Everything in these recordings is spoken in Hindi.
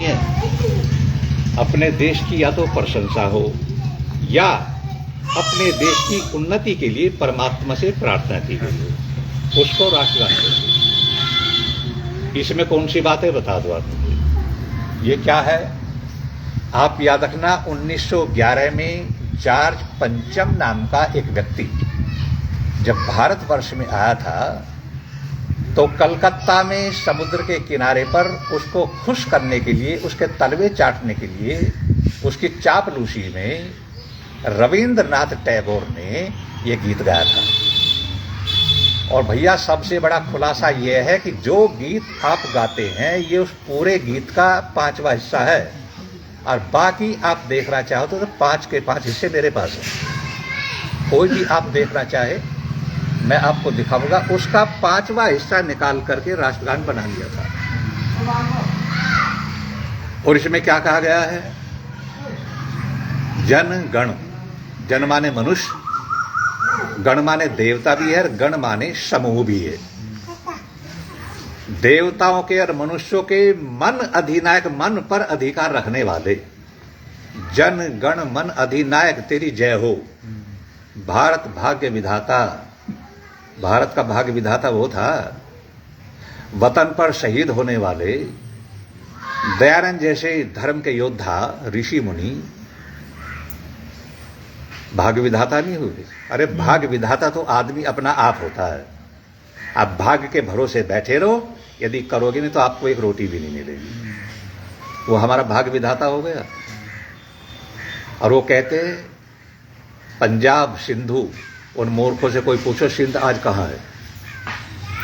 अपने देश की या तो प्रशंसा हो या अपने देश की उन्नति के लिए परमात्मा से प्रार्थना की गई हो, उसको राष्ट्रगान कहते। इसमें कौन सी बात है बता दो आप मुझे। ये क्या है आप याद रखना। 1911 में जॉर्ज पंचम नाम का एक व्यक्ति जब भारतवर्ष में आया था तो कलकत्ता में समुद्र के किनारे पर उसको खुश करने के लिए, उसके तलवे चाटने के लिए, उसकी चापलूसी में रविंद्रनाथ टैगोर ने यह गीत गाया था। और भैया सबसे बड़ा खुलासा यह है कि जो गीत आप गाते हैं ये उस पूरे गीत का 5वां हिस्सा है और बाकी आप देखना चाहो तो 5 के 5 हिस्से मेरे पास हैं। कोई भी आप देखना चाहे मैं आपको दिखाऊंगा। उसका 5वां हिस्सा निकाल करके राष्ट्रगान बना लिया था। और इसमें क्या कहा गया है? जन गण, जन माने मनुष्य, गण माने देवता भी है और गण माने समूह भी है। देवताओं के और मनुष्यों के मन अधिनायक, मन पर अधिकार रखने वाले। जन गण मन अधिनायक तेरी जय हो। भारत भाग्य विधाता, भारत का भाग्य विधाता वो था। वतन पर शहीद होने वाले दयानंद जैसे धर्म के योद्धा ऋषि मुनि भाग्य विधाता नहीं हुए। अरे भाग्य विधाता तो आदमी अपना आप होता है। आप भाग्य के भरोसे बैठे रहो, यदि करोगे नहीं तो आपको एक रोटी भी नहीं मिलेगी। वो हमारा भाग्य विधाता हो गया। और वो कहते पंजाब सिंधु, उन मूर्खों से कोई पूछो सिंध आज कहां है,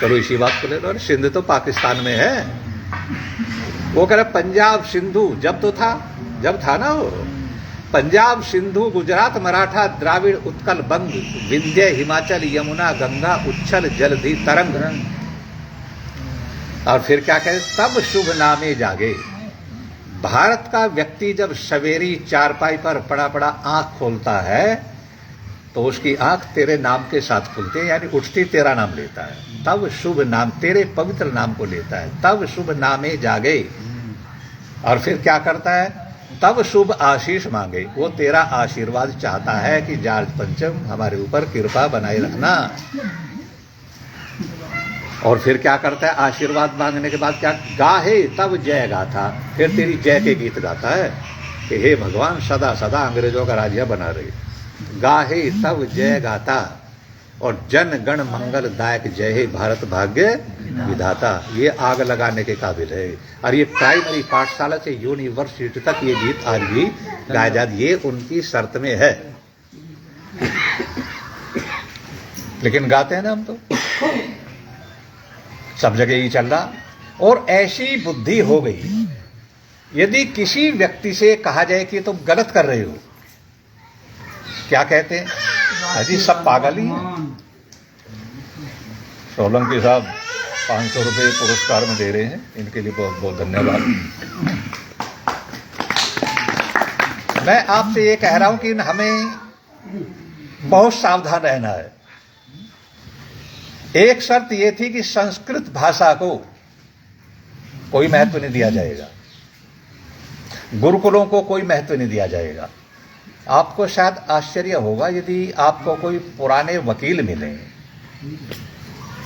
चलो इसी बात को ले लो। सिंध तो पाकिस्तान में है। वो कह रहे पंजाब सिंधु जब तो था, जब था ना वो पंजाब सिंधु गुजरात मराठा द्राविड़ उत्कल बंग विंध्य हिमाचल यमुना गंगा उच्छल जलधि तरंग। और फिर क्या कहे? तब शुभ नामे जागे। भारत का व्यक्ति जब सवेरी चारपाई पर पड़ा पड़ा आंख खोलता है तो उसकी आंख तेरे नाम के साथ खुलती है, यानी उठती तेरा नाम लेता है। तब शुभ नाम, तेरे पवित्र नाम को लेता है। तब शुभ नामे जागे। और फिर क्या करता है? तब शुभ आशीष मांगे। वो तेरा आशीर्वाद चाहता है कि जॉर्ज पंचम हमारे ऊपर कृपा बनाए रखना। और फिर क्या करता है? आशीर्वाद मांगने के बाद क्या? गाहे तब जय गाथा। फिर तेरी जय के गीत गाता है कि हे भगवान सदा सदा अंग्रेजों का राज्य बना रहे। गाहे तब जय गाता। और जन गण मंगल दायक जय हे भारत भाग्य विधाता। ये आग लगाने के काबिल है। और ये प्राइमरी पाठशाला से यूनिवर्सिटी तक ये गीत आज भी गाया जाता। ये उनकी शर्त में है, लेकिन गाते हैं ना हम तो। सब जगह ही चल रहा। और ऐसी बुद्धि हो गई, यदि किसी व्यक्ति से कहा जाए कि तुम गलत कर रहे हो, क्या कहते हैं? अजी सब पागल ही हैं। सोलंकी साहब 500 रुपये पुरस्कार में दे रहे हैं, इनके लिए बहुत बहुत धन्यवाद। मैं आपसे ये कह रहा हूं कि हमें बहुत सावधान रहना है। एक शर्त यह थी कि संस्कृत भाषा को कोई महत्व नहीं दिया जाएगा, गुरुकुलों को कोई महत्व नहीं दिया जाएगा। आपको शायद आश्चर्य होगा यदि आपको कोई पुराने वकील मिले,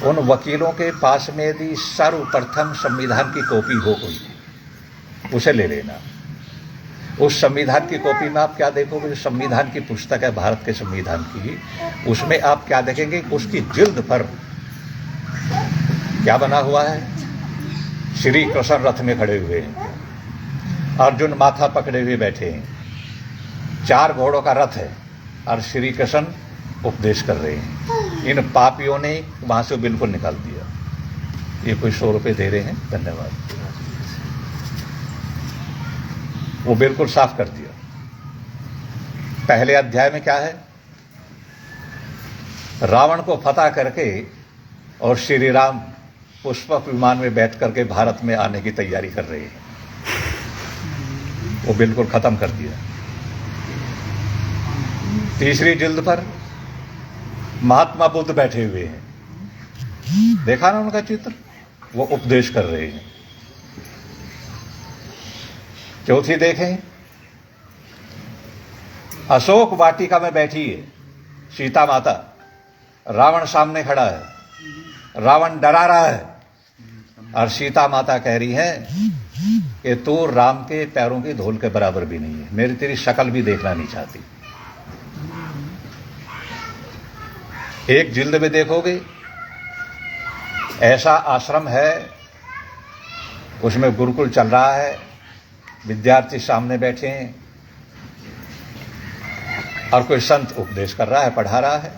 उन वकीलों के पास में यदि सर्वप्रथम संविधान की कॉपी हो कोई, उसे ले लेना। उस संविधान की कॉपी में आप क्या देखोगे? जो संविधान की पुस्तक है भारत के संविधान की, उसमें आप क्या देखेंगे? उसकी जिल्द पर क्या बना हुआ है? श्री कृष्ण रथ में खड़े हुए हैं, अर्जुन माथा पकड़े हुए बैठे हैं, 4 घोड़ों का रथ है और श्री कृष्ण उपदेश कर रहे हैं। इन पापियों ने वहां से बिल्कुल निकाल दिया। ये कोई 100 रुपये दे रहे हैं, धन्यवाद। वो बिल्कुल साफ कर दिया। पहले अध्याय में क्या है? रावण को फतह करके और श्री राम पुष्पक विमान में बैठ करके भारत में आने की तैयारी कर रहे हैं। वो बिल्कुल खत्म कर दिया। तीसरी जिल्द पर महात्मा बुद्ध बैठे हुए हैं, देखा ना उनका चित्र? वो उपदेश कर रहे हैं। चौथी देखें, अशोक वाटिका में बैठी है सीता माता, रावण सामने खड़ा है, रावण डरा रहा है और सीता माता कह रही है कि तू राम के पैरों की धूल के बराबर भी नहीं है, मेरी तेरी शक्ल भी देखना नहीं चाहती। एक जिल्द में देखोगे ऐसा आश्रम है, उसमें गुरुकुल चल रहा है, विद्यार्थी सामने बैठे हैं और कोई संत उपदेश कर रहा है, पढ़ा रहा है।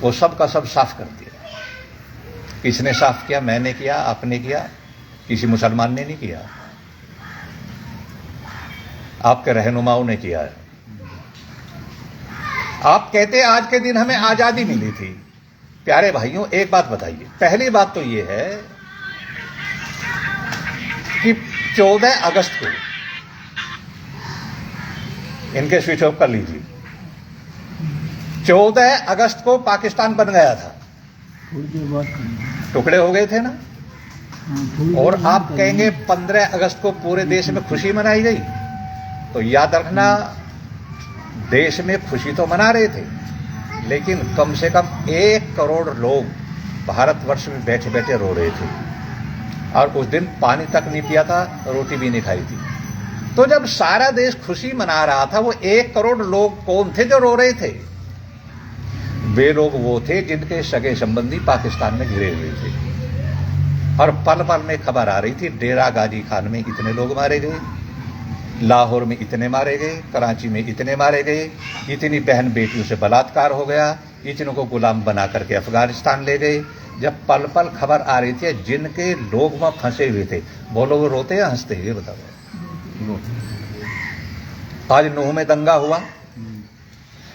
वो सब का सब साफ कर दिया। किसने साफ किया? मैंने किया, आपने किया, किसी मुसलमान ने नहीं किया, आपके रहनुमाओं ने किया है। आप कहते आज के दिन हमें आजादी मिली थी। प्यारे भाइयों, एक बात बताइए। पहली बात तो यह है कि 14 अगस्त को, इनके स्विच ऑफ कर लीजिए, 14 अगस्त को पाकिस्तान बन गया था, टुकड़े हो गए थे ना। और आप कहेंगे 15 अगस्त को पूरे देश में खुशी मनाई गई, तो याद रखना देश में खुशी तो मना रहे थे, लेकिन कम से कम 1 करोड़ लोग भारतवर्ष में बैठे बैठे रो रहे थे और उस दिन पानी तक नहीं पिया था, रोटी भी नहीं खाई थी। तो जब सारा देश खुशी मना रहा था, वो 1 करोड़ लोग कौन थे जो रो रहे थे? वे लोग वो थे जिनके सगे संबंधी पाकिस्तान में घिरे हुए थे और पल पल में खबर आ रही थी, डेरा गाजी खान में इतने लोग मारे गए, लाहौर में इतने मारे गए, कराची में इतने मारे गए, इतनी बहन बेटियों से बलात्कार हो गया, इतनों को गुलाम बना करके अफगानिस्तान ले गए। जब पल पल खबर आ रही थी, जिनके लोग वहां फंसे हुए थे, वो लोग रोते या हंसते? ये बताओ। आज नूह में दंगा हुआ,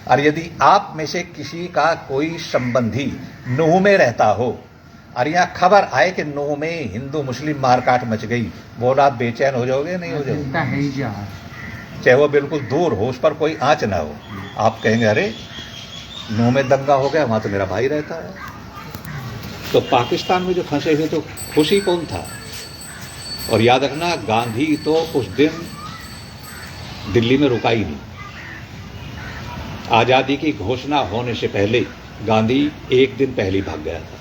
और यदि आप में से किसी का कोई संबंधी नूह में रहता हो और यहां खबर आए कि नूह में हिंदू मुस्लिम मारकाट मच गई, बोला आप बेचैन हो जाओगे? नहीं हो जाओगे? चाहे वो बिल्कुल दूर हो, उस पर कोई आंच ना हो, आप कहेंगे अरे नूह में दंगा हो गया, वहां तो मेरा भाई रहता है। तो पाकिस्तान में जो फंसे हुए तो खुशी कौन था? और याद रखना, गांधी तो उस दिन दिल्ली में रुका ही नहीं। आजादी की घोषणा होने से पहले गांधी 1 दिन पहले भाग गया था,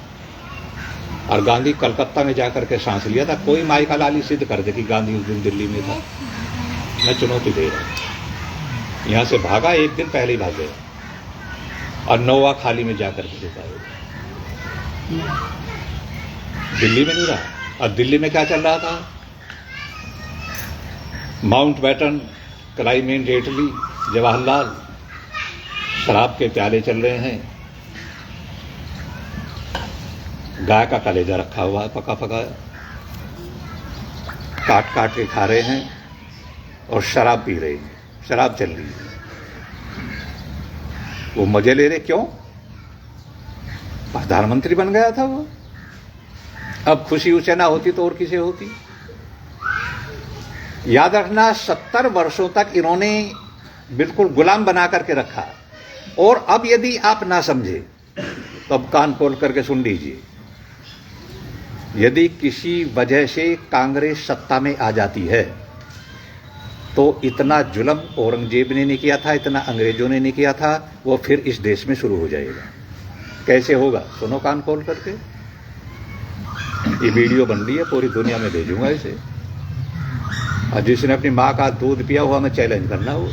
और गांधी कलकत्ता में जाकर के सांस लिया था। कोई माइका लाली सिद्ध कर दे कि गांधी उस दिन दिल्ली में था। मैं चुनौती दे रहा हूं। यहां से भागा, 1 दिन पहले ही भाग गया और नोवा खाली में जाकर के रुका है। दिल्ली में नहीं रहा। और दिल्ली में क्या चल रहा था? माउंट बैटन, क्लाइमेट एटली, जवाहरलाल, शराब के प्याले चल रहे हैं, गाय का कलेजा रखा हुआ है पका पका, काट काट के खा रहे हैं और शराब पी रहे हैं, शराब चल रही है। वो मजे ले रहे। क्यों? प्रधानमंत्री बन गया था वो। अब खुशी उसे ना होती तो और किसे होती? याद रखना, 70 वर्षों तक इन्होंने बिल्कुल गुलाम बना करके रखा, और अब यदि आप ना समझे तो अब कान खोल करके सुन लीजिए। यदि किसी वजह से कांग्रेस सत्ता में आ जाती है तो इतना जुल्म औरंगजेब ने नहीं किया था, इतना अंग्रेजों ने नहीं किया था, वो फिर इस देश में शुरू हो जाएगा। कैसे होगा? सुनो कान खोल करके। ये वीडियो बन रही है, पूरी दुनिया में भेजूंगा इसे, और जिसने अपनी मां का दूध पिया हुआ मैं चैलेंज करना हो।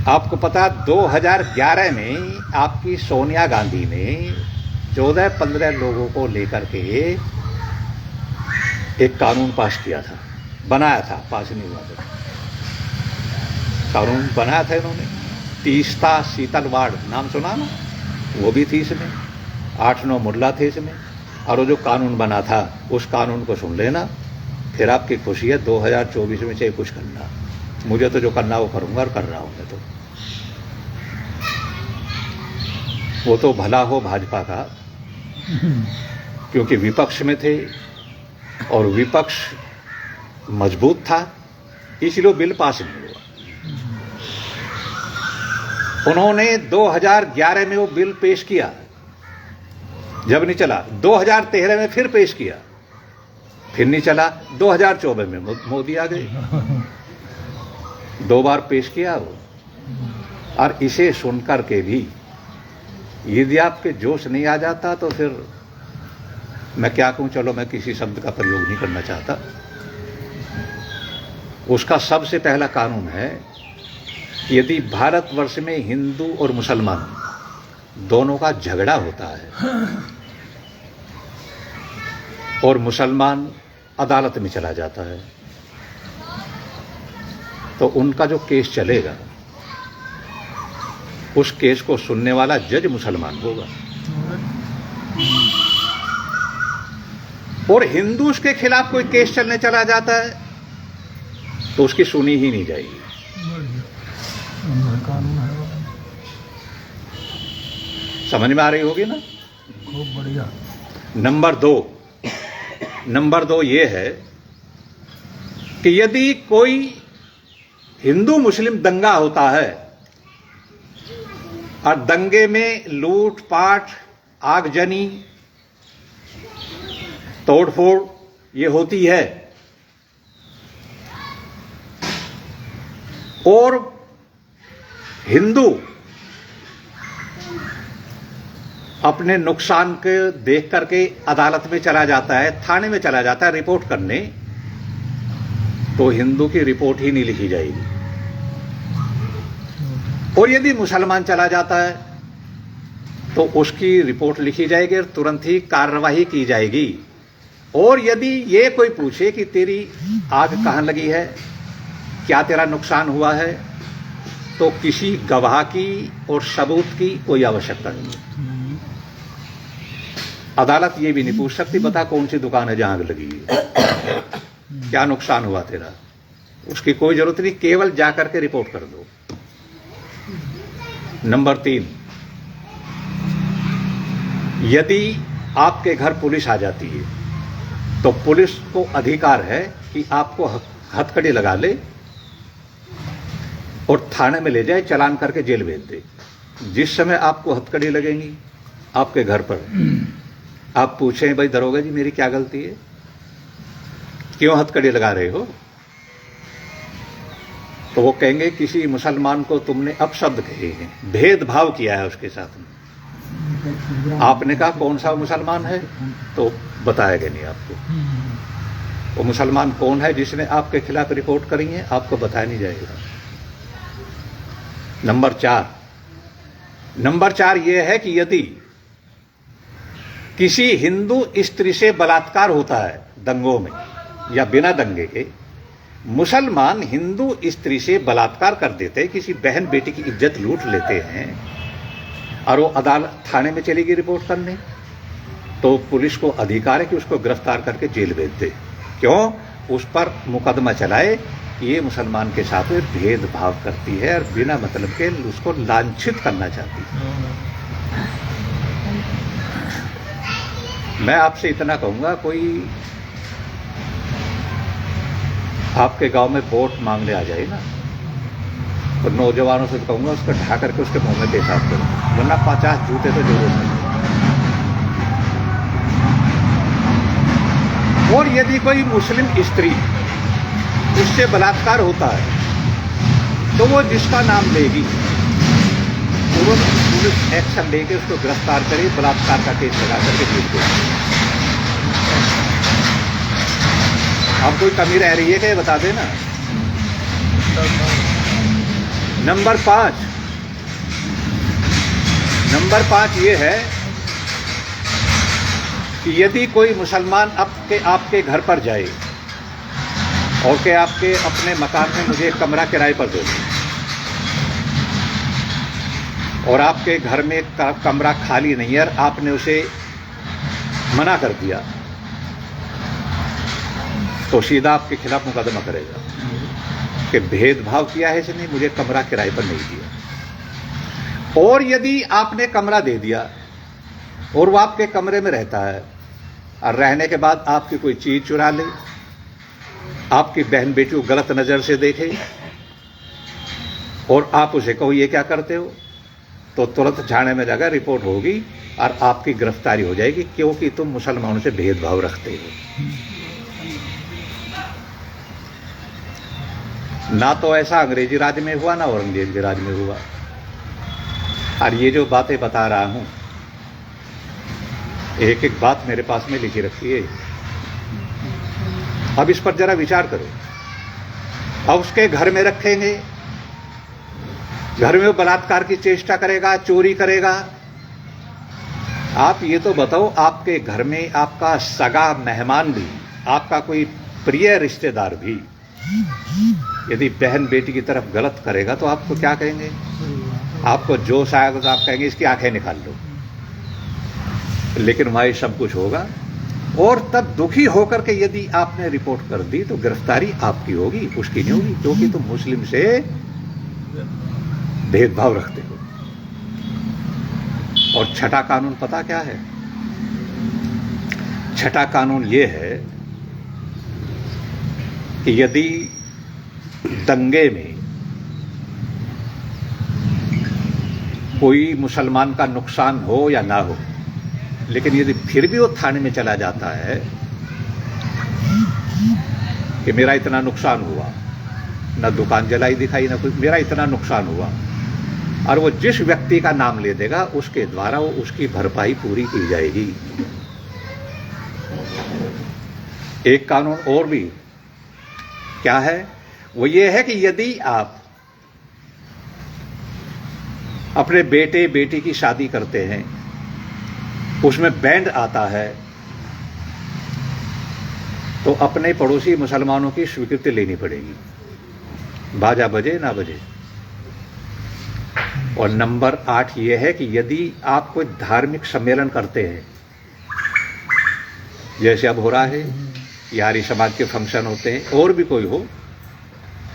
आपको पता, 2011 में आपकी सोनिया गांधी ने 14-15 लोगों को लेकर के एक कानून पास किया था, बनाया था, पास नहीं हुआ था। कानून बनाया था इन्होंने। तीस्ता शीतलवाड़ नाम सुना ना? वो भी थी इसमें, 8-9 मुल्ला थे इसमें। और वो जो कानून बना था, उस कानून को सुन लेना, फिर आपकी खुशी है। 2024 में चाहे कुछ करना, मुझे तो जो करना वो करूंगा और कर रहा हूं मैं। तो वो तो भला हो भाजपा का, क्योंकि विपक्ष में थे और विपक्ष मजबूत था, इसलिए बिल पास नहीं हुआ। उन्होंने 2011 में वो बिल पेश किया, जब नहीं चला, 2013 में फिर पेश किया, फिर नहीं चला। 2024 में मोदी आ गए, 2 बार पेश किया वो। और इसे सुनकर के भी यदि आपके जोश नहीं आ जाता तो फिर मैं क्या कहूं, चलो मैं किसी शब्द का प्रयोग नहीं करना चाहता। उसका सबसे पहला कानून है कि यदि भारतवर्ष में हिंदू और मुसलमान दोनों का झगड़ा होता है और मुसलमान अदालत में चला जाता है, तो उनका जो केस चलेगा उस केस को सुनने वाला जज मुसलमान होगा और हिंदू उसके खिलाफ कोई केस चलने चला जाता है तो उसकी सुनी ही नहीं जाएगी। समझ में आ रही होगी ना? खूब बढ़िया। नंबर दो ये है कि यदि कोई हिंदू मुस्लिम दंगा होता है और दंगे में लूटपाट, आगजनी, तोड़फोड़ ये होती है और हिंदू अपने नुकसान के देख करके अदालत में चला जाता है, थाने में चला जाता है रिपोर्ट करने, तो हिंदू की रिपोर्ट ही नहीं लिखी जाएगी। और यदि मुसलमान चला जाता है तो उसकी रिपोर्ट लिखी जाएगी और तुरंत ही कार्रवाई की जाएगी। और यदि ये कोई पूछे कि तेरी आग कहां लगी है, क्या तेरा नुकसान हुआ है, तो किसी गवाह की और सबूत की कोई आवश्यकता नहीं है। अदालत ये भी नहीं पूछ सकती बता कौन सी दुकान है जहां आग लगी है, क्या नुकसान हुआ तेरा, उसकी कोई जरूरत नहीं, केवल जाकर के रिपोर्ट कर दो। नंबर 3, यदि आपके घर पुलिस आ जाती है तो पुलिस को अधिकार है कि आपको हथकड़ी लगा ले और थाने में ले जाए, चालान करके जेल भेज दे। जिस समय आपको हथकड़ी लगेंगी आपके घर पर, आप पूछें भाई दरोगा जी मेरी क्या गलती है, क्यों हथकड़ी लगा रहे हो, तो वो कहेंगे किसी मुसलमान को तुमने अपशब्द कहे हैं, भेदभाव किया है उसके साथ में। आपने कहा कौन सा मुसलमान है, तो बताएगा नहीं आपको वो मुसलमान कौन है जिसने आपके खिलाफ रिपोर्ट करी है, आपको बताया नहीं जाएगा। नंबर 4 यह है कि यदि किसी हिंदू स्त्री से बलात्कार होता है दंगों में या बिना दंगे के, मुसलमान हिंदू स्त्री से बलात्कार कर देते हैं, किसी बहन बेटी की इज्जत लूट लेते हैं और वो अदालत थाने में चलेगी रिपोर्ट करने, तो पुलिस को अधिकार है कि उसको गिरफ्तार करके जेल भेज दे। क्यों? उस पर मुकदमा चलाए कि ये मुसलमान के साथ भेदभाव करती है और बिना मतलब के उसको लांछित करना चाहती है। मैं आपसे इतना कहूंगा, कोई आपके गांव में वोट मांगने आ जाए ना, तो नौजवानों से कहूंगा उसको ढा करके उसके मुंह में पेशाब करो, वरना 50 जूते तो जरूर नहीं। और यदि कोई मुस्लिम स्त्री उससे बलात्कार होता है तो वो जिसका नाम लेगी तुरंत पुलिस एक्शन लेके उसको गिरफ्तार करे, बलात्कार का केस लगा करके जेल भेजे। अब कोई कमी रह रही है क्या, बता देना। नंबर 5 ये है कि यदि कोई मुसलमान आपके घर पर जाए और के आपके अपने मकान में मुझे एक कमरा किराए पर दो, और आपके घर में कमरा खाली नहीं है और आपने उसे मना कर दिया, तो सीधा आपके खिलाफ मुकदमा करेगा कि भेदभाव किया है इसने, मुझे कमरा किराए पर नहीं दिया। और यदि आपने कमरा दे दिया और वो आपके कमरे में रहता है और रहने के बाद आपकी कोई चीज चुरा ले, आपकी बहन बेटी को गलत नजर से देखे और आप उसे कहो ये क्या करते हो, तो तुरंत थाने में जाकर रिपोर्ट होगी और आपकी गिरफ्तारी हो जाएगी, क्योंकि तुम मुसलमानों से भेदभाव रखते हो। ना तो ऐसा अंग्रेजी राज में हुआ ना औरंगजेब के राज में हुआ। और ये जो बातें बता रहा हूं, एक एक बात मेरे पास में लिखी रखी है। अब इस पर जरा विचार करो। अब उसके घर में रखेंगे, घर में वो बलात्कार की चेष्टा करेगा, चोरी करेगा। आप ये तो बताओ, आपके घर में आपका सगा मेहमान भी, आपका कोई प्रिय रिश्तेदार भी यदि बहन बेटी की तरफ गलत करेगा तो आपको क्या कहेंगे? आपको जोश आएगा तो आप कहेंगे इसकी आंखें निकाल लो। लेकिन वहां सब कुछ होगा। और तब दुखी होकर के यदि आपने रिपोर्ट कर दी तो गिरफ्तारी आपकी होगी, उसकी नहीं होगी, क्योंकि तुम मुस्लिम से भेदभाव रखते हो। और छठा कानून पता क्या है? छठा कानून यह है कि यदि दंगे में कोई मुसलमान का नुकसान हो या ना हो, लेकिन यदि फिर भी वो थाने में चला जाता है कि मेरा इतना नुकसान हुआ, ना दुकान जलाई दिखाई ना कुछ, मेरा इतना नुकसान हुआ, और वो जिस व्यक्ति का नाम ले देगा उसके द्वारा वो उसकी भरपाई पूरी की जाएगी। एक कानून और भी क्या है? वो ये है कि यदि आप अपने बेटे बेटी की शादी करते हैं, उसमें बैंड आता है, तो अपने पड़ोसी मुसलमानों की स्वीकृति लेनी पड़ेगी, बाजा बजे ना बजे। और नंबर 8 यह है कि यदि आप कोई धार्मिक सम्मेलन करते हैं, जैसे अब हो रहा है, यारी समाज के फंक्शन होते हैं, और भी कोई हो,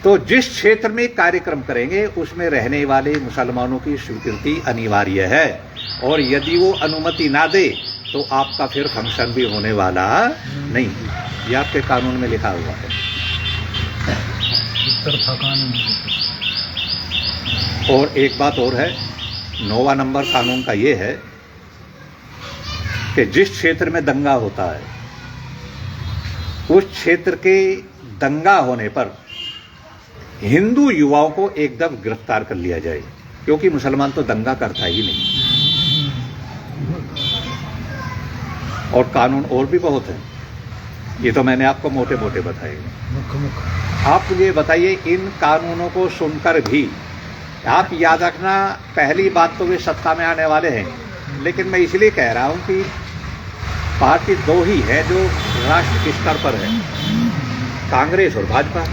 तो जिस क्षेत्र में कार्यक्रम करेंगे उसमें रहने वाले मुसलमानों की स्वीकृति अनिवार्य है। और यदि वो अनुमति ना दे तो आपका फिर फंक्शन भी होने वाला नहीं। ये आपके कानून में लिखा हुआ है। और एक बात और है, 9वां नंबर कानून का ये है कि जिस क्षेत्र में दंगा होता है उस क्षेत्र के दंगा होने पर हिंदू युवाओं को एकदम गिरफ्तार कर लिया जाए, क्योंकि मुसलमान तो दंगा करता ही नहीं। और कानून और भी बहुत हैं, ये तो मैंने आपको मोटे मोटे बताए। आप मुझे बताइए, इन कानूनों को सुनकर भी आप याद रखना, पहली बात तो वे सत्ता में आने वाले हैं, लेकिन मैं इसलिए कह रहा हूं कि पार्टी 2 ही है जो राष्ट्र स्तर पर है, कांग्रेस और भाजपा।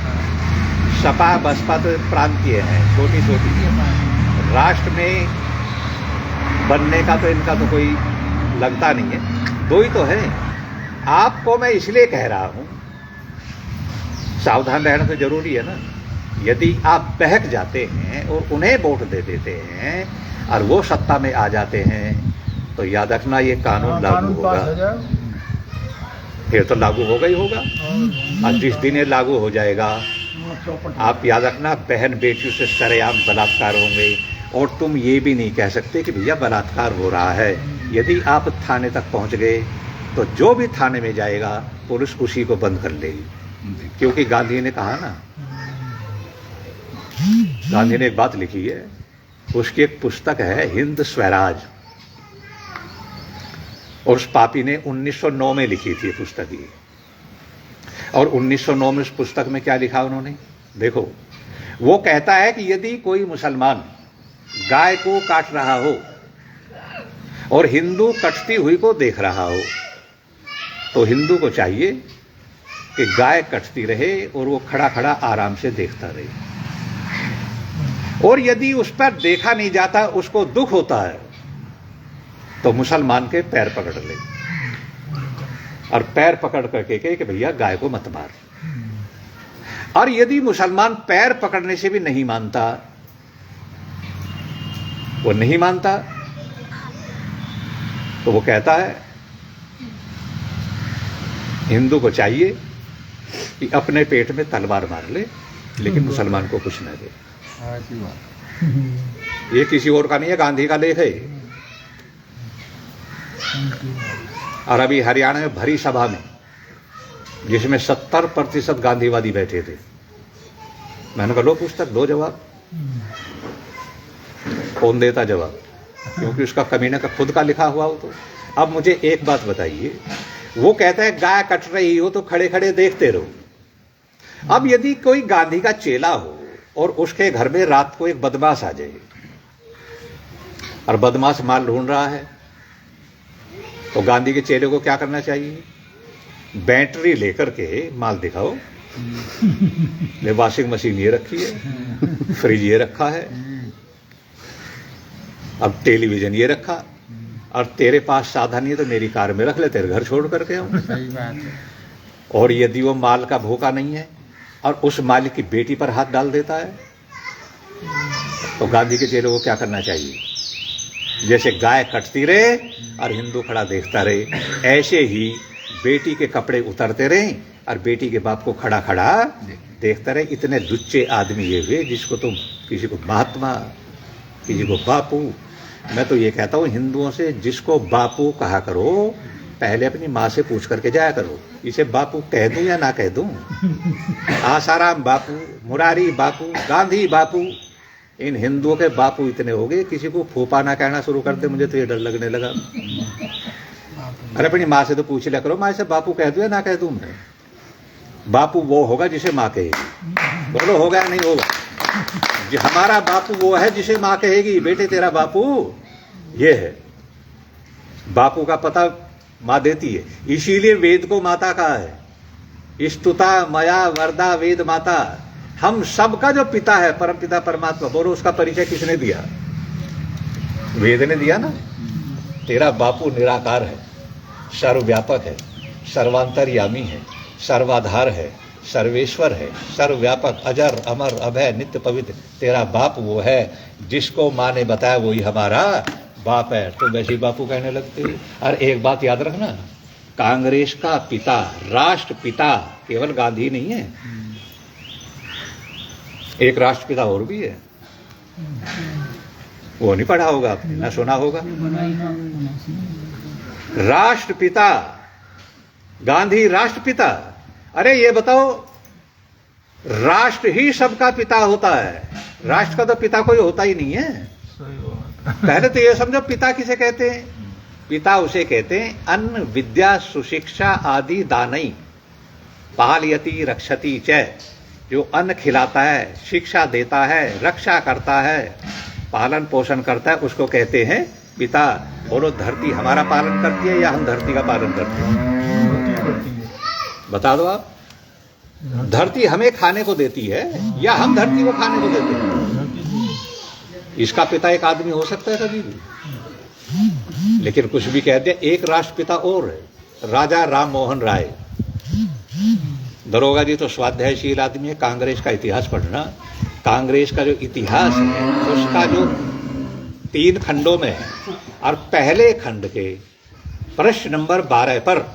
सपा बसपा तो प्रांतीय हैं, छोटी छोटी। राष्ट्र में बनने का तो इनका तो कोई लगता नहीं है, 2 ही तो है। आपको मैं इसलिए कह रहा हूं, सावधान रहना तो जरूरी है ना। यदि आप बहक जाते हैं और उन्हें वोट दे देते हैं और वो सत्ता में आ जाते हैं, तो याद रखना ये कानून लागू होगा। फिर तो लागू होगा ही होगा। और जिस दिन ये लागू हो जाएगा, आप याद रखना, बहन बेटियों से सरेआम बलात्कार होंगे। और तुम ये भी नहीं कह सकते कि भैया बलात्कार हो रहा है। यदि आप थाने तक पहुंच गए तो जो भी थाने में जाएगा पुलिस उसी को बंद कर लेगी, क्योंकि गांधी ने कहा ना, गांधी ने एक बात लिखी है, उसकी एक पुस्तक है हिंद स्वराज, और उस पापी ने 1909 में लिखी थी पुस्तक ये। और 1909 में उस पुस्तक में क्या लिखा उन्होंने देखो, वो कहता है कि यदि कोई मुसलमान गाय को काट रहा हो और हिंदू कटती हुई को देख रहा हो, तो हिंदू को चाहिए कि गाय कटती रहे और वो खड़ा खड़ा आराम से देखता रहे। और यदि उस पर देखा नहीं जाता, उसको दुख होता है, तो मुसलमान के पैर पकड़ ले और पैर पकड़ करके कहे कि भैया गाय को मत मार। और यदि मुसलमान पैर पकड़ने से भी नहीं मानता, वो नहीं मानता, तो वो कहता है हिंदू को चाहिए कि अपने पेट में तलवार मार ले, लेकिन मुसलमान को कुछ न दे। ये किसी और का नहीं है, गांधी का लेख है। और अभी हरियाणा में भरी सभा में जिसमें 70% गांधीवादी बैठे थे। मैंने कहा लो पुस्तक, दो जवाब। कौन देता जवाब, क्योंकि उसका कमीने का खुद का लिखा हुआ हो। तो अब मुझे एक बात बताइए, वो कहता है गाय कट रही हो तो खड़े खड़े देखते रहो। अब यदि कोई गांधी का चेला हो और उसके घर में रात को एक बदमाश आ जाए और बदमाश माल ढूंढ रहा है, तो गांधी के चेले को क्या करना चाहिए? बैटरी लेकर के माल दिखाओ, ले वॉशिंग मशीन ये रखी है, फ्रिज ये रखा है, अब टेलीविजन ये रखा, और तेरे पास साधन नहीं है तो मेरी कार में रख ले, तेरे घर छोड़ करके आऊं। सही बात है। और यदि वो माल का भूखा नहीं है और उस मालिक की बेटी पर हाथ डाल देता है, तो गांधी के चेलों को क्या करना चाहिए? जैसे गाय कटती रहे और हिंदू खड़ा देखता रहे, ऐसे ही बेटी के कपड़े उतरते रहे और बेटी के बाप को खड़ा खड़ा देखता रहे। इतने लुच्चे आदमी ये हुए जिसको तुम किसी को महात्मा, किसी को बापू। मैं तो ये कहता हूँ हिंदुओं से, जिसको बापू कहा करो पहले अपनी माँ से पूछ करके जाया करो, इसे बापू कह दूं या ना कह दूं। आसाराम बापू, मुरारी बापू, गांधी बापू, इन हिंदुओं के बापू इतने हो गए, किसी को फूफा ना कहना शुरू कर दे मुझे तो ये डर लगने लगा। अरे अपनी माँ से तो पूछ लिया करो, माँ से बापू कह दूं या ना कह दूं मैं? बापू वो होगा जिसे माँ कहेगी। बोलो होगा या नहीं होगा? हमारा बापू वो है जिसे माँ कहेगी बेटे तेरा बापू ये है। बापू का पता माँ देती है, इसीलिए वेद को माता कहा है। स्तुता मया वरदा वेद माता। हम सबका जो पिता है परम पिता परमात्मा, बोलो उसका परिचय किसने दिया? वेद ने दिया ना। तेरा बापू निराकार है, सर्वव्यापक है, सर्वांतर्यामी है, सर्वाधार है, सर्वेश्वर है, सर्वव्यापक, अजर अमर अभय नित्य पवित्र। तेरा बाप वो है जिसको माँ ने बताया वही हमारा बाप है। तो वैसे ही बापू कहने लगते हैं। और एक बात याद रखना, कांग्रेस का पिता, राष्ट्रपिता केवल गांधी नहीं है, एक राष्ट्रपिता और भी है। वो नहीं पढ़ा होगा आपने, ना सुना होगा। राष्ट्रपिता गांधी, राष्ट्रपिता। अरे ये बताओ, राष्ट्र ही सबका पिता होता है, राष्ट्र का तो पिता कोई होता ही नहीं है। पहले तो ये समझो पिता किसे कहते हैं। पिता उसे कहते हैं अन्न विद्या सुशिक्षा आदि दानई पालयति रक्षति च, जो अन्न खिलाता है, शिक्षा देता है, रक्षा करता है, पालन पोषण करता है, उसको कहते हैं पिता। बोलो धरती हमारा पालन करती है या हम धरती का पालन करते हैं? बता दो आप। धरती हमें खाने को देती है या हम धरती को खाने को देते हैं? इसका पिता एक आदमी हो सकता है कभी भी? लेकिन कुछ भी कह दे, एक राष्ट्रपिता और है, राजा राम मोहन राय। दरोगा जी तो स्वाध्यायशील आदमी है। कांग्रेस का इतिहास पढ़ना, कांग्रेस का जो इतिहास है उसका जो 3 खंडों में है, और पहले खंड के प्रश्न नंबर 12 पर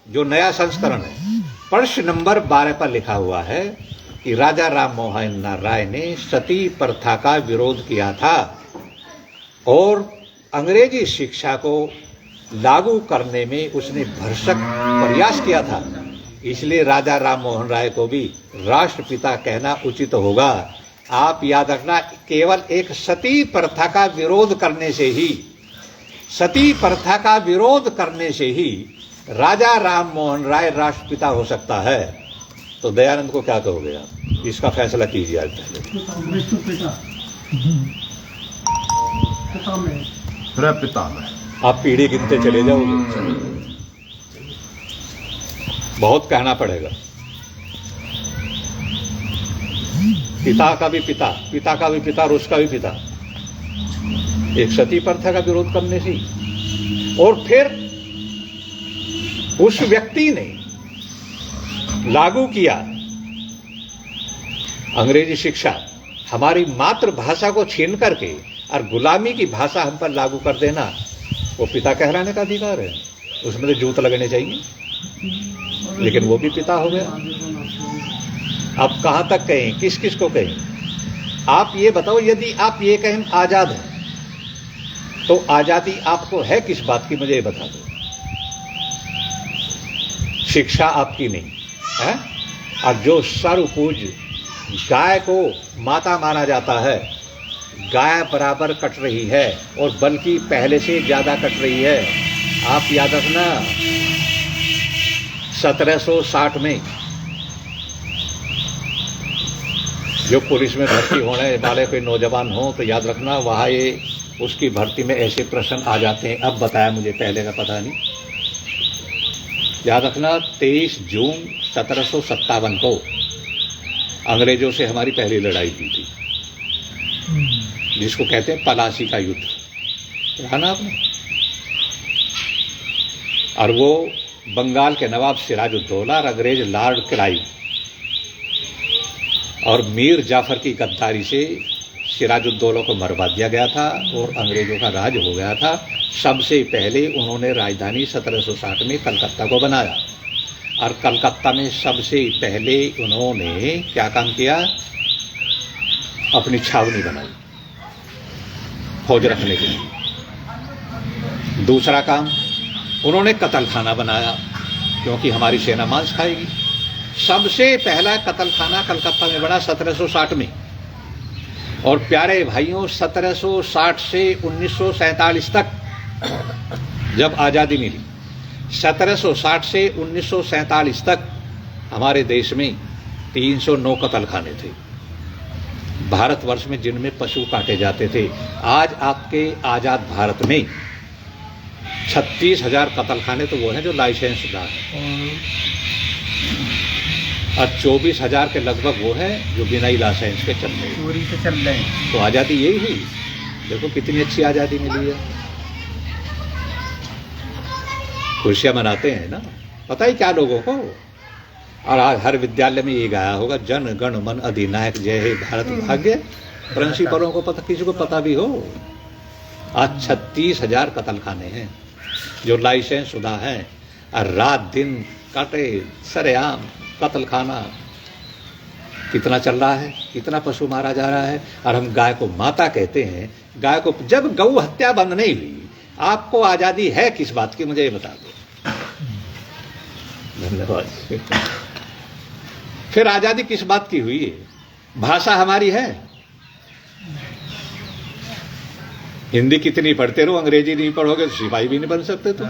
जो नया संस्करण है, प्रश्न नंबर 12 पर लिखा हुआ है कि राजा राम मोहन राय ने सती प्रथा का विरोध किया था और अंग्रेजी शिक्षा को लागू करने में उसने भरसक प्रयास किया था। इसलिए राजा राम मोहन राय को भी राष्ट्रपिता कहना उचित होगा। आप याद रखना, केवल एक सती प्रथा का विरोध करने से ही, सती प्रथा का विरोध करने से ही राजा राम मोहन राय राष्ट्रपिता हो सकता है। तो दयानंद को क्या कहोगे आप? इसका फैसला कीजिए आज पहले। पिता में आप पीढ़ी गिनते चले जाओगे, बहुत कहना पड़ेगा। पिता का भी पिता, पिता का भी पिता और उसका भी पिता, एक सती प्रथा का विरोध करने से, और फिर उस व्यक्ति ने लागू किया अंग्रेजी शिक्षा, हमारी मातृभाषा को छीन करके और गुलामी की भाषा हम पर लागू कर देना, वो पिता कहलाने का अधिकार है। उसमें तो जूत लगने चाहिए, लेकिन वो भी पिता हो गया। अब कहां तक कहें, किस किस को कहें? आप ये बताओ, यदि आप ये कहें आजाद है, तो आजादी आपको है किस बात की, मुझे ये बता दो। शिक्षा आपकी नहीं, है? अब जो सर्वपूज्य गाय को माता माना जाता है, गाय बराबर कट रही है और बल्कि पहले से ज़्यादा कट रही है। आप याद रखना 1760 में जो पुलिस में भर्ती होने वाले कोई नौजवान हो तो याद रखना वहाँ ये उसकी भर्ती में ऐसे प्रश्न आ जाते हैं। अब बताया मुझे, पहले का पता नहीं। याद रखना 23 जून 1757 को अंग्रेजों से हमारी पहली लड़ाई हुई थी, जिसको कहते हैं पलासी का युद्ध। पढ़ा ना आपने? और वो बंगाल के नवाब सिराजुद्दौला और अंग्रेज लॉर्ड क्लाइव और मीर जाफर की गद्दारी से सिराजुद्दौला को मरवा दिया गया था और अंग्रेजों का राज हो गया था। सबसे पहले उन्होंने राजधानी 1760 में कलकत्ता को बनाया और कलकत्ता में सबसे पहले उन्होंने क्या काम किया? अपनी छावनी बनाई फौज रखने के लिए। दूसरा काम, उन्होंने कत्लखाना बनाया क्योंकि हमारी सेना मांस खाएगी। सबसे पहला कत्लखाना कलकत्ता में बना 1760 में। और प्यारे भाइयों, 1760 से 1947 तक जब आज़ादी मिली, 1760 से 1947 तक हमारे देश में 309 कत्लखाने थे भारतवर्ष में, जिनमें पशु काटे जाते थे। आज आपके आज़ाद भारत में 36,000 कत्लखाने तो वो हैं जो लाइसेंस शुदा है और 24,000 के लगभग वो है जो बिना ही लाइसेंस के चल रहे हैं। तो आज़ादी यही हुई। देखो कितनी अच्छी आज़ादी मिली है। खुशियाँ मनाते हैं ना, पता ही क्या लोगों को। और आज हर विद्यालय में ये गाया होगा, जन गण मन अधिनायक जय हे भारत भाग्य। प्रिंसिपलों को पता, किसी को पता भी हो। आज 36,000 कत्लखाने हैं जो लाइसेंस शुदा हैं और रात दिन काटे सरेआम कत्लखाना कितना चल रहा है, कितना पशु मारा जा रहा है। और हम गाय को माता कहते हैं। गाय को, जब गौ हत्या बंद नहीं हुई, आपको आज़ादी है किस बात की, मुझे ये बता दो। धन्यवाद। फिर आज़ादी किस बात की हुई है? भाषा हमारी है। हिंदी कितनी पढ़ते रहो, अंग्रेजी नहीं पढ़ोगे तो सिपाही भी नहीं बन सकते तुम।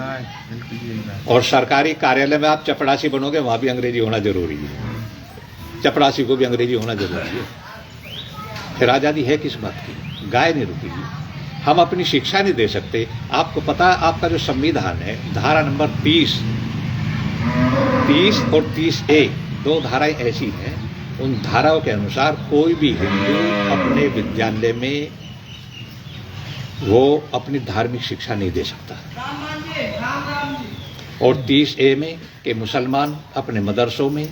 और सरकारी कार्यालय में आप चपड़ासी बनोगे, वहां भी अंग्रेजी होना जरूरी है। चपड़ासी को भी अंग्रेजी होना जरूरी है। फिर आज़ादी है किस बात की? गाय नहीं रुकेगी, हम अपनी शिक्षा नहीं दे सकते। आपको पता, आपका जो संविधान है, धारा नंबर 30 और 30A, 2 धाराएं ऐसी हैं, उन धाराओं के अनुसार कोई भी हिंदू अपने विद्यालय में वो अपनी धार्मिक शिक्षा नहीं दे सकता। और 30A में कि मुसलमान अपने मदरसों में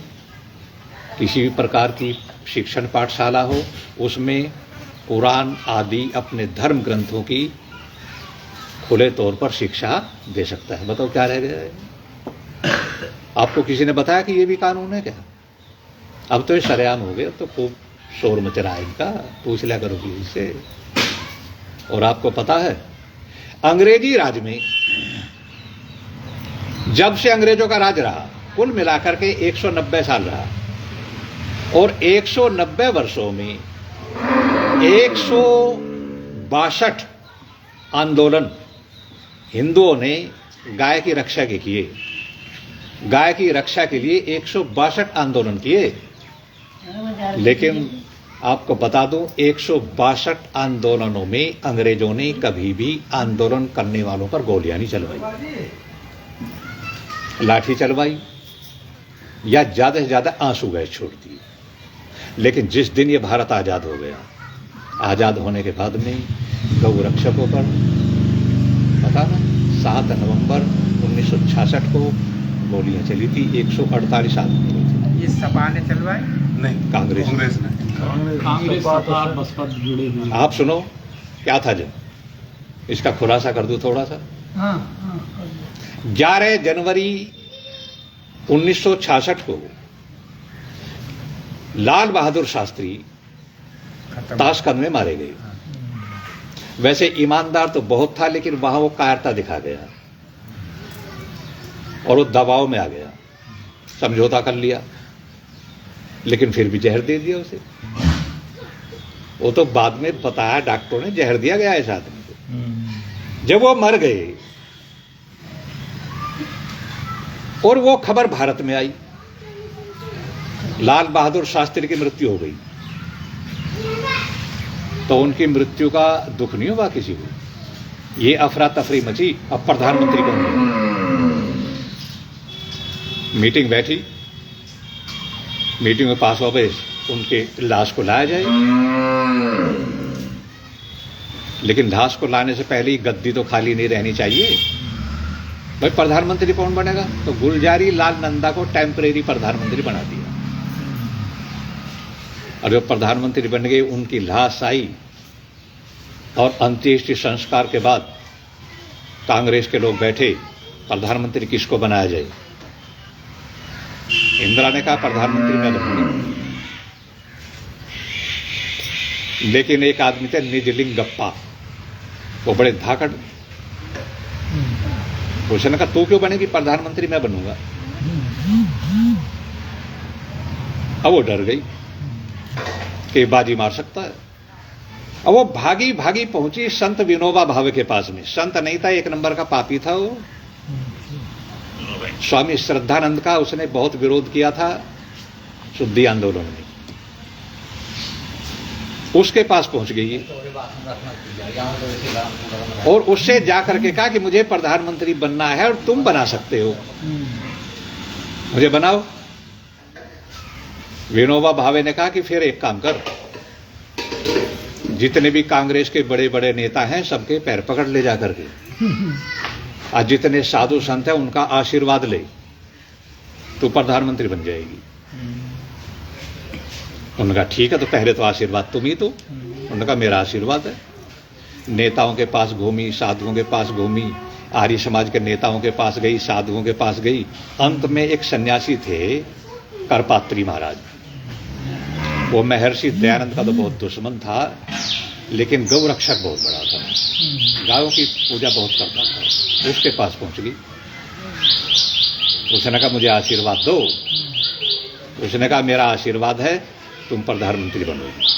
किसी भी प्रकार की शिक्षण पाठशाला हो, उसमें कुरान आदि अपने धर्म ग्रंथों की खुले तौर पर शिक्षा दे सकता है। बताओ क्या रह गया? आपको किसी ने बताया कि ये भी कानून है क्या? अब तो ये सरेआम हो गया, तो खूब शोर मच रहा है इनका, पूछ लिया करो किसी से। और आपको पता है, अंग्रेजी राज में जब से अंग्रेजों का राज रहा, कुल मिलाकर के 190 साल रहा और 190 वर्षों में 162 आंदोलन हिंदुओं ने गाय की रक्षा के किए। गाय की रक्षा के लिए 162 आंदोलन किए। लेकिन आपको बता दूं, 162 आंदोलनों में अंग्रेजों ने कभी भी आंदोलन करने वालों पर गोलियां नहीं चलवाई, लाठी चलवाई या ज्यादा से ज्यादा आंसू गैस छोड़ दिए। लेकिन जिस दिन ये भारत आजाद हो गया, आजाद होने के बाद में गौ रक्षकों पर पता ना 7 नवंबर 1966 को गोलियां चली थी। 148 आदमी थे। ये सपा ने चलवाए? नहीं, कांग्रेस ने। आप सुनो क्या था जब, इसका खुलासा कर दूं थोड़ा सा। 11 जनवरी 1966 को लाल बहादुर शास्त्री ताशकंद में मारे गए। वैसे ईमानदार तो बहुत था, लेकिन वहां वो कायरता दिखा गया और वो दबाव में आ गया, समझौता कर लिया। लेकिन फिर भी जहर दे दिया उसे। वो तो बाद में बताया डॉक्टरों ने जहर दिया गया इस आदमी को। जब वो मर गए और वो खबर भारत में आई, लाल बहादुर शास्त्री की मृत्यु हो गई, तो उनकी मृत्यु का दुख नहीं हुआ किसी को। ये अफरा तफरी मची, अब प्रधानमंत्री कौन है? मीटिंग बैठी, मीटिंग में पास हो गए, उनके लाश को लाया जाए, लेकिन लाश को लाने से पहले ही गद्दी तो खाली नहीं रहनी चाहिए। भाई प्रधानमंत्री कौन बनेगा? तो गुलजारी लाल नंदा को टेम्परेरी प्रधानमंत्री बना दिया। और जब प्रधानमंत्री बन गए, उनकी लाश आई और अंत्येष्टि संस्कार के बाद कांग्रेस के लोग बैठे, प्रधानमंत्री किसको बनाया जाए? इंदिरा ने कहा प्रधानमंत्री मैं बनूंगी। लेकिन एक आदमी थे निजलिंगप्पा, वो बड़े धाकड़, उसने कहा तू क्यों बनेगी प्रधानमंत्री? मैं बनूंगा। अब वो डर गई कि बाजी मार सकता है। अब वो भागी भागी पहुंची संत विनोबा भावे के पास में। संत नहीं था, एक नंबर का पापी था वो। स्वामी श्रद्धानंद का उसने बहुत विरोध किया था शुद्धि आंदोलन में। उसके पास पहुंच गई और उससे जाकर के कहा कि मुझे प्रधानमंत्री बनना है और तुम बना सकते हो, मुझे बनाओ। विनोबा भावे ने कहा कि फिर एक काम कर, जितने भी कांग्रेस के बड़े बड़े नेता हैं सबके पैर पकड़ ले जाकर के, आज जितने साधु संत हैं उनका आशीर्वाद ले, तो प्रधानमंत्री बन जाएगी। उनका ठीक है, तो पहले तो आशीर्वाद तुम ही तो। उनका मेरा आशीर्वाद है। नेताओं के पास घूमी, साधुओं के पास घूमी, आर्य समाज के नेताओं के पास गई, साधुओं के पास गई। अंत में एक सन्यासी थे करपात्री महाराज, वो महर्षि दयानंद का तो बहुत दुश्मन था, लेकिन गौ रक्षक बहुत बड़ा था, गायों की पूजा बहुत करता था। उसके पास पहुंच गई, उसने कहा मुझे आशीर्वाद दो। उसने कहा मेरा आशीर्वाद है तुम प्रधानमंत्री बनोगे।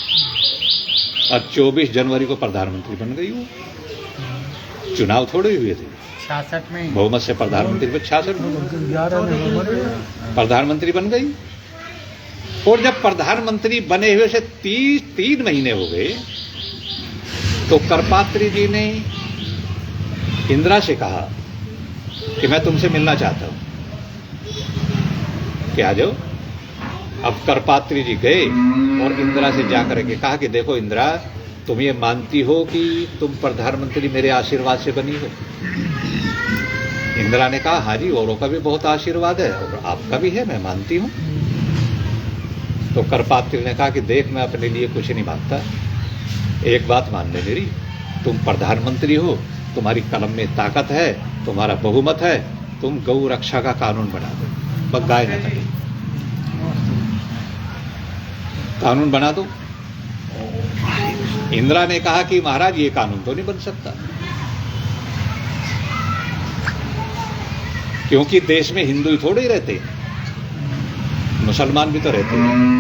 और 24 जनवरी को प्रधानमंत्री बन गई वो। चुनाव थोड़े हुए थे, 66 में बहुमत से प्रधानमंत्री बन, 66 में प्रधानमंत्री बन गई। और जब प्रधानमंत्री बने हुए से 3 महीने हो गए, तो करपात्री जी ने इंदिरा से कहा कि मैं तुमसे मिलना चाहता हूं, कि आ जाओ। अब करपात्री जी गए और इंदिरा से जाकर के कहा कि देखो इंदिरा, तुम ये मानती हो कि तुम प्रधानमंत्री मेरे आशीर्वाद से बनी हो? इंदिरा ने कहा हाँ जी, औरों का भी बहुत आशीर्वाद है और आपका भी है, मैं मानती हूं। तो करपात्री ने कहा कि देख, मैं अपने लिए कुछ नहीं मांगता, एक बात मान ले मेरी, तुम प्रधानमंत्री हो, तुम्हारी कलम में ताकत है, तुम्हारा बहुमत है, तुम गौ रक्षा का कानून बना दो, बस गाय न कटे, कानून बना दो। इंदिरा ने कहा कि महाराज ये कानून तो नहीं बन सकता, क्योंकि देश में हिंदू ही थोड़े ही रहते हैं, मुसलमान भी तो रहते हैं,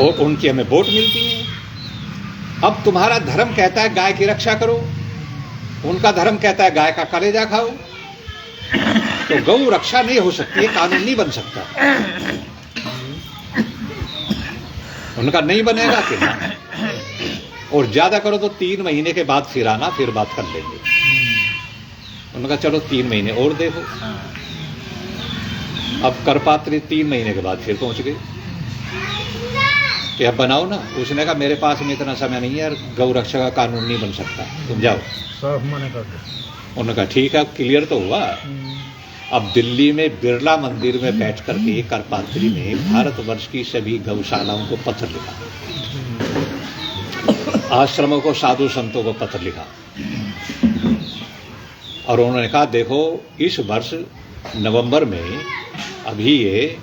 और उनकी हमें वोट मिलती है। अब तुम्हारा धर्म कहता है गाय की रक्षा करो, उनका धर्म कहता है गाय का कलेजा खाओ, तो गौ रक्षा नहीं हो सकती है, कानून नहीं बन सकता। उनका नहीं बनेगा कि ना, और ज्यादा करो तो 3 महीने के बाद फिर आना, फिर बात कर लेंगे। उनका चलो 3 महीने और देखो। अब करपात्री 3 महीने के बाद फिर पहुंच गए कि अब बनाओ ना। उसने कहा मेरे पास में इतना समय नहीं है यार, गौ रक्षा का कानून नहीं बन सकता, तुम जाओ। सब मना कर दो। उन्होंने कहा ठीक है, अब क्लियर तो हुआ। अब दिल्ली में बिरला मंदिर में बैठ करके करपात्री ने भारतवर्ष की सभी गौशालाओं को पत्र लिखा, आश्रमों को, साधु संतों को पत्र लिखा, और उन्होंने कहा देखो इस वर्ष नवंबर में, अभी ये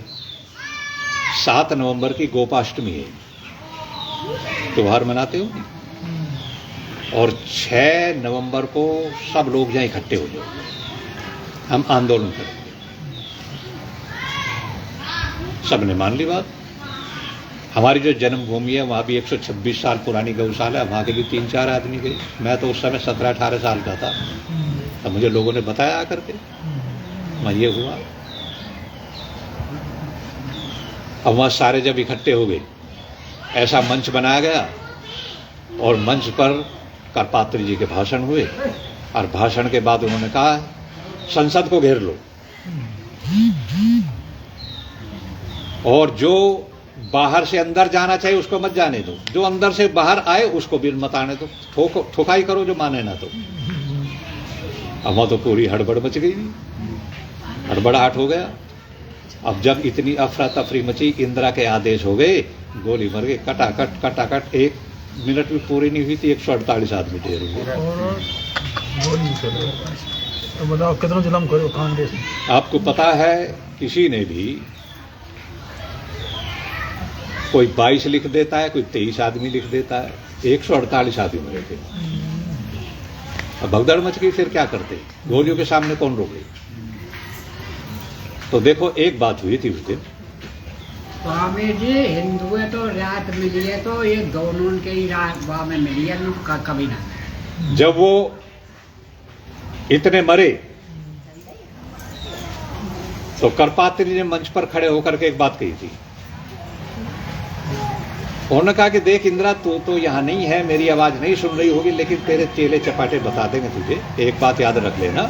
7 नवंबर की गोपाष्टमी है, त्योहार मनाते हो, और 6 नवंबर को सब लोग यहाँ इकट्ठे हो जाओ, हम आंदोलन करेंगे। सबने मान ली बात। हमारी जो जन्मभूमि है वहाँ भी 126 साल पुरानी गौशाला है, वहाँ के भी 3-4 आदमी गए। मैं तो उस समय 17-18 साल का था, तब मुझे लोगों ने बताया आकर के, वहाँ ये हुआ। अब वहाँ सारे जब इकट्ठे हो गए, ऐसा मंच बनाया गया और मंच पर करपात्री जी के भाषण हुए और भाषण के बाद उन्होंने कहा संसद को घेर लो और जो बाहर से अंदर जाना चाहिए उसको मत जाने दो, जो अंदर से बाहर आए उसको भी मत आने दो, ठोकाई करो जो माने ना। तो अब वहाँ तो पूरी हड़बड़ मच गई, हड़बड़ाहट हो गया। अब जब इतनी अफरा तफरी मची, इंदिरा के आदेश हो गए, गोली मर गए, कटाकट कटाकट। 1 मिनट भी पूरी नहीं हुई थी 148 आदमी ढेर हुए। तो बताओ कितना जुल्म करो कांग्रेस। आपको पता है किसी ने भी, कोई 22 लिख देता है, कोई 23 आदमी लिख देता है, 148 आदमी मरे थे। अब भगदड़ मच गई, फिर क्या करते, गोलियों के सामने कौन रोके। तो देखो एक बात हुई थी उस दिन, स्वामी जी हिंदू है तो रात मिली है तो ये दोनों के ही रात में मिली है, कभी ना। जब वो इतने मरे तो करपात्री ने मंच पर खड़े होकर के एक बात कही थी। उन्होंने कहा कि देख इंदिरा, तू तो यहां नहीं है, मेरी आवाज नहीं सुन रही होगी, लेकिन तेरे चेले चपाटे बता देंगे तुझे। एक बात याद रख लेना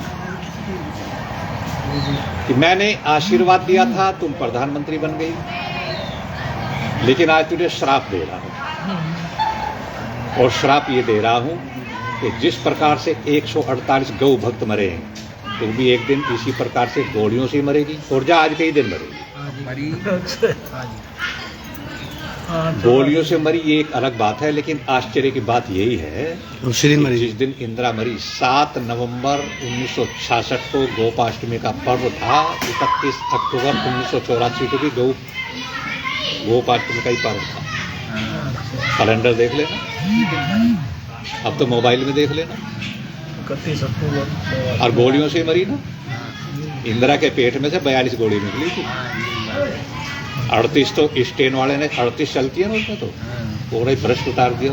कि मैंने आशीर्वाद दिया था, तुम प्रधानमंत्री बन गई, लेकिन आज तुझे श्राप दे रहा हूं। और श्राप ये दे रहा हूं कि जिस प्रकार से 148 गौ भक्त मरे हैं, तू भी एक दिन इसी प्रकार से गोलियों से मरेगी। और जा आज के ही दिन मरेगी। गोलियों से मरी ये एक अलग बात है, लेकिन आश्चर्य की बात यही है कि जिस दिन इंदिरा मरी 7 नवंबर 1966 को गोपाष्टमी का पर्व था। 31 अक्टूबर 1984 को भी गोपाष्टमी का ही पर्व था। कैलेंडर देख लेना, अब तो मोबाइल में देख लेना। 31 अक्टूबर। और गोलियों से मरी ना, इंदिरा के पेट में से 42 गोली निकली थी। 38 तो स्टेन वाले ने 38 चलती है ना उसमें, तो पूरा ही भ्रष्ट उतार दिया।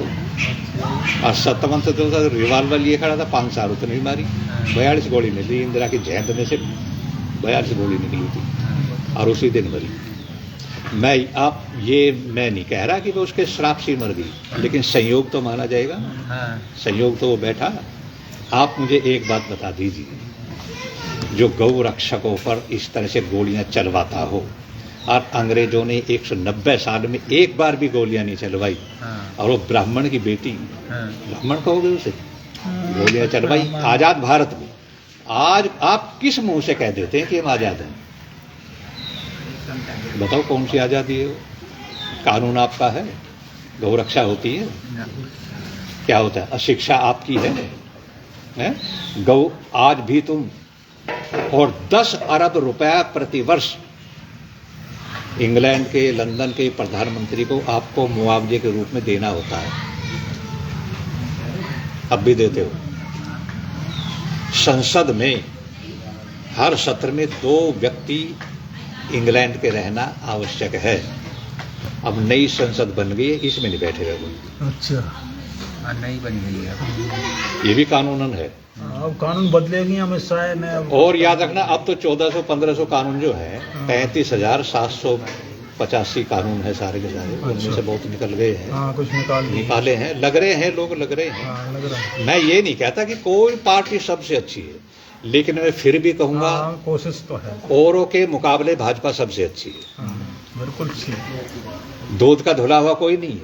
और 57 तो रिवाल्वर लिए खड़ा था, 5 साल उतनी ही मारी। 42 गोली निकली इंदिरा की जेब में से, 42 गोली निकली थी और उसी दिन मरी। मैं नहीं कह रहा कि वो उसके श्राप से मर गई, लेकिन संयोग तो माना जाएगा। संयोग तो वो बैठा। आप मुझे एक बात बता दीजिए, जो गौ रक्षकों पर इस तरह से गोलियां चलवाता हो, और अंग्रेजों ने 190 साल में एक बार भी गोलियां नहीं चलवाई, और वो ब्राह्मण की बेटी, ब्राह्मण कहोगे उसे, गोलियां चलवाई आजाद भारत में। आज आप किस मुंह से कह देते हैं कि हम आजाद हैं? बताओ कौन सी आजादी है वो? कानून आपका है, गौ रक्षा होती है, क्या होता है? अशिक्षा आपकी है? गौ आज भी तुम, और 10 अरब रुपया प्रतिवर्ष इंग्लैंड के, लंदन के प्रधानमंत्री को आपको मुआवजे के रूप में देना होता है, अब भी देते हो। संसद में हर सत्र में 2 व्यक्ति इंग्लैंड के रहना आवश्यक है। अब नई संसद बन गई है, इसमें नहीं बैठेगा कोई। अच्छा, नई बन गई है, ये भी कानूनन है। अब कानून बदलेगी अमित शाह ने। और याद रखना, अब तो 1400-1500 कानून जो है, 35,785 कानून है सारे के सारे। उनमें से बहुत निकल गए हैं, कुछ निकाले हैं, लग रहे हैं, लोग लग रहे हैं। लग रहा है। मैं ये नहीं कहता कि कोई पार्टी सबसे अच्छी है, लेकिन मैं फिर भी कहूंगा कोशिश तो है, औरों के मुकाबले भाजपा सबसे अच्छी है। बिल्कुल। दूध का धुला हुआ कोई नहीं है,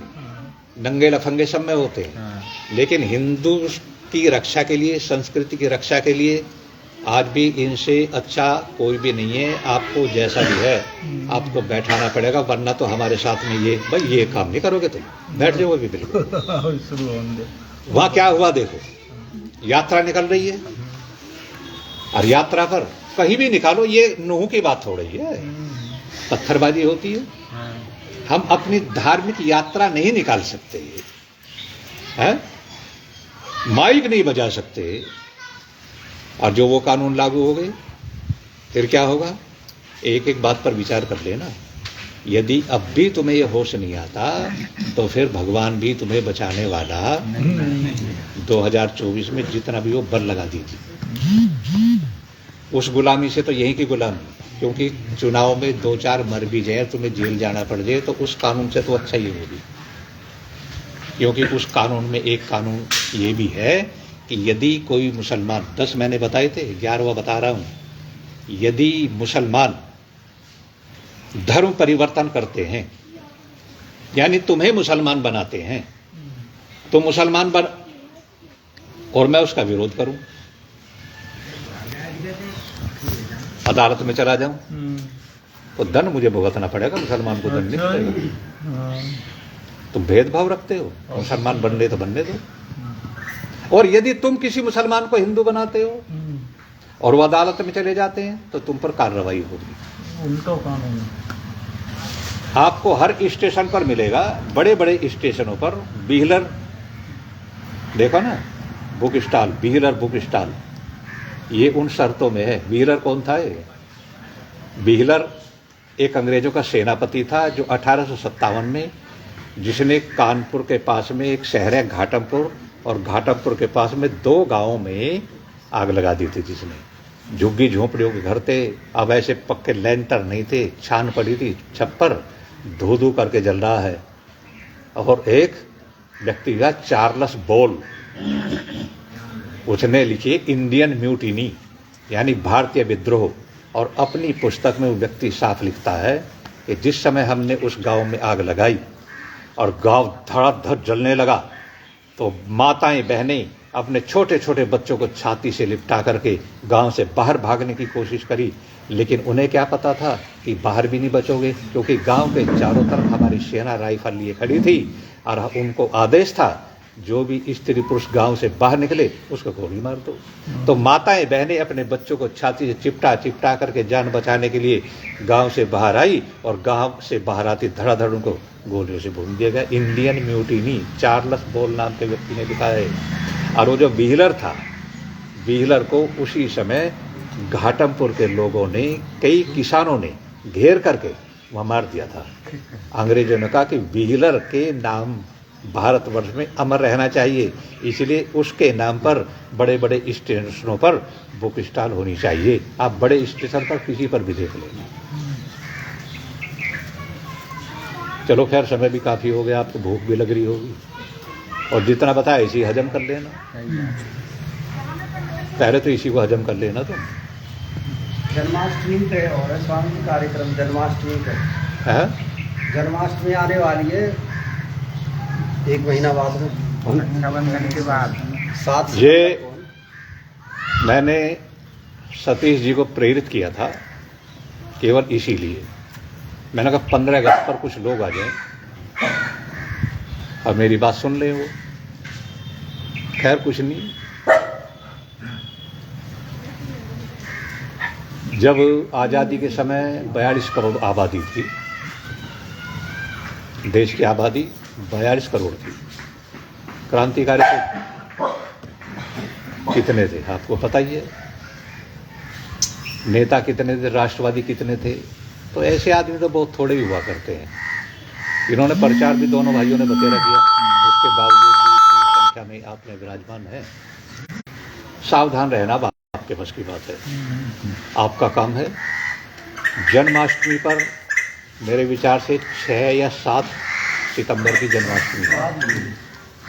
नंगे लफंगे सब में होते हैं, लेकिन हिंदू की रक्षा के लिए, संस्कृति की रक्षा के लिए आज भी इनसे अच्छा कोई भी नहीं है। आपको जैसा भी है आपको बैठाना पड़ेगा, वरना तो हमारे साथ में ये काम नहीं करोगे तुम, बैठ जाओ भी बिल्कुल। वहां क्या हुआ देखो, यात्रा निकल रही है, और यात्रा पर कहीं भी निकालो, ये नूह की बात हो रही है, पत्थरबाजी होती है। हम अपनी धार्मिक यात्रा नहीं निकाल सकते हैं, माइक नहीं बजा सकते, और जो वो कानून लागू हो गए, फिर क्या होगा? एक एक बात पर विचार कर लेना। यदि अब भी तुम्हें ये होश नहीं आता तो फिर भगवान भी तुम्हें बचाने वाला 2024 में जितना भी वो बल लगा दीजिए। उस गुलामी से तो यही की गुलामी, क्योंकि चुनाव में 2-4 मर भी जाए, तुम्हें जेल जाना पड़ जाए, तो उस कानून से तो अच्छा ही होगी। क्योंकि उस कानून में एक कानून ये भी है कि यदि कोई मुसलमान, 10 मैंने बताए थे, 11वां बता रहा हूं, यदि मुसलमान धर्म परिवर्तन करते हैं, यानी तुम्हें मुसलमान बनाते हैं, तो मुसलमान बन और मैं उसका विरोध करूं, अदालत में चला जाऊं, तो दंड मुझे भुगतना पड़ेगा, मुसलमान को दंड नहीं पड़ेगा। तुम भेदभाव रखते हो, मुसलमान बनने तो बनने दो। और यदि तुम किसी मुसलमान को हिंदू बनाते हो और वो अदालत में चले जाते हैं तो तुम पर कार्रवाई होगी। उल्टा कानून आपको हर स्टेशन पर मिलेगा, बड़े बड़े स्टेशनों पर व्हीलर, देखो ना, book stall, wheeler book stall, ये उन शर्तों में है। व्हीलर कौन था? व्हीलर एक अंग्रेजों का सेनापति था जो 1857 में, जिसने कानपुर के पास में एक शहर है घाटमपुर, और घाटमपुर के पास में 2 गांवों में आग लगा दी थी, जिसने झुग्गी झोंपड़ियों के घर थे, अब ऐसे पक्के लेंटर नहीं थे, छान पड़ी थी, छप्पर धू धू करके जल रहा है। और एक व्यक्ति का चार्ल्स बोल, उसने लिखी इंडियन म्यूटिनी, यानी भारतीय विद्रोह, और अपनी पुस्तक में वो व्यक्ति साफ लिखता है कि जिस समय हमने उस गांव में आग लगाई और गांव धड़ाधड़ जलने लगा, तो माताएं बहनें अपने छोटे छोटे बच्चों को छाती से लिपटा करके गांव से बाहर भागने की कोशिश करी, लेकिन उन्हें क्या पता था कि बाहर भी नहीं बचोगे, क्योंकि गांव के चारों तरफ हमारी सेना राइफल लिए खड़ी थी और उनको आदेश था जो भी स्त्री पुरुष गांव से बाहर निकले उसको गोली मार दो। तो माताएं बहनें अपने बच्चों को छाती से चिपटा चिपटा करके जान बचाने के लिए गांव से बाहर आई, और गांव से बाहर आती धड़ाधड़ उनको गोलियों से भून दिया गया। इंडियन म्यूटिनी चार्ल्स बोल नाम के व्यक्ति ने लिखा है। और वो जो व्हीलर था, व्हीलर को उसी समय घाटमपुर के लोगों ने, कई किसानों ने घेर करके वहाँ मार दिया था। अंग्रेजों ने कहा कि व्हीलर के नाम भारतवर्ष में अमर रहना चाहिए, इसलिए उसके नाम पर बड़े बड़े स्टेशनों पर बुक स्टॉल होनी चाहिए। आप बड़े स्टेशन पर किसी पर भी देख लेना। चलो खैर, समय भी काफ़ी हो गया, आपको भूख भी लग रही होगी, और जितना बताया इसी हजम कर लेना। पहले तो इसी को हजम कर लेना। तुम जन्माष्टमी पे और है स्वामी कार्यक्रम, जन्माष्टमी पे है, जन्माष्टमी आने वाली है 1 महीना बाद में, रक्षाबंधन के बाद 7 ये मैंने सतीश जी को प्रेरित किया था केवल इसीलिए। मैंने कहा 15 अगस्त पर कुछ लोग आ जाएं और मेरी बात सुन ले। वो खैर कुछ नहीं। जब आज़ादी के समय 42 करोड़ आबादी थी, देश की आबादी 42 करोड़ थी। क्रांतिकारी तो कितने थे आपको पता ही है, नेता कितने थे, राष्ट्रवादी कितने थे। तो ऐसे आदमी तो बहुत थोड़े ही हुआ करते हैं। इन्होंने प्रचार भी दोनों भाइयों ने बतेरा किया, उसके बावजूद भी इतनी संख्या में आपने विराजमान है। सावधान रहना आपके बस की बात है। आपका काम है जन्माष्टमी पर, मेरे विचार से 6 या 7 सितंबर की जन्माष्टमी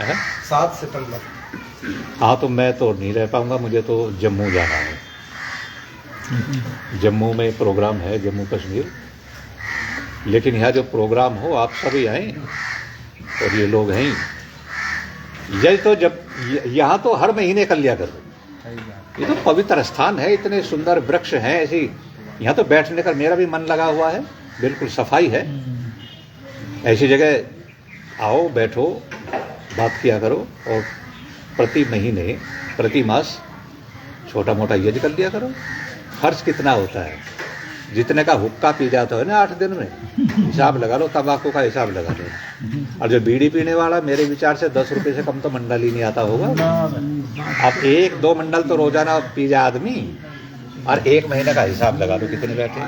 है। 7 सितंबर। हाँ, तो मैं तो नहीं रह पाऊंगा, मुझे तो जम्मू जाना है। जम्मू में प्रोग्राम है, जम्मू कश्मीर। लेकिन यहाँ जो प्रोग्राम हो आप सभी आए, और ये लोग हैं यही तो, जब यहाँ तो हर महीने कर लिया करो। ये तो पवित्र स्थान है, इतने सुंदर वृक्ष हैं, ऐसी यहाँ तो बैठने का मेरा भी मन लगा हुआ है, बिल्कुल सफाई है। ऐसी जगह आओ, बैठो, बात किया करो, और प्रति महीने प्रति मास छोटा मोटा यज्ञ कर लिया करो। खर्च कितना होता है? जितने का हुक्का पी जाता है ना 8 दिन में, हिसाब लगा लो, तंबाकू का हिसाब लगा लो। और जो बीड़ी पीने वाला, मेरे विचार से 10 रुपये से कम तो मंडल ही नहीं आता होगा। अब 1-2 मंडल तो रोजाना पी जाए आदमी, और 1 महीने का हिसाब लगा लो कितने बैठे।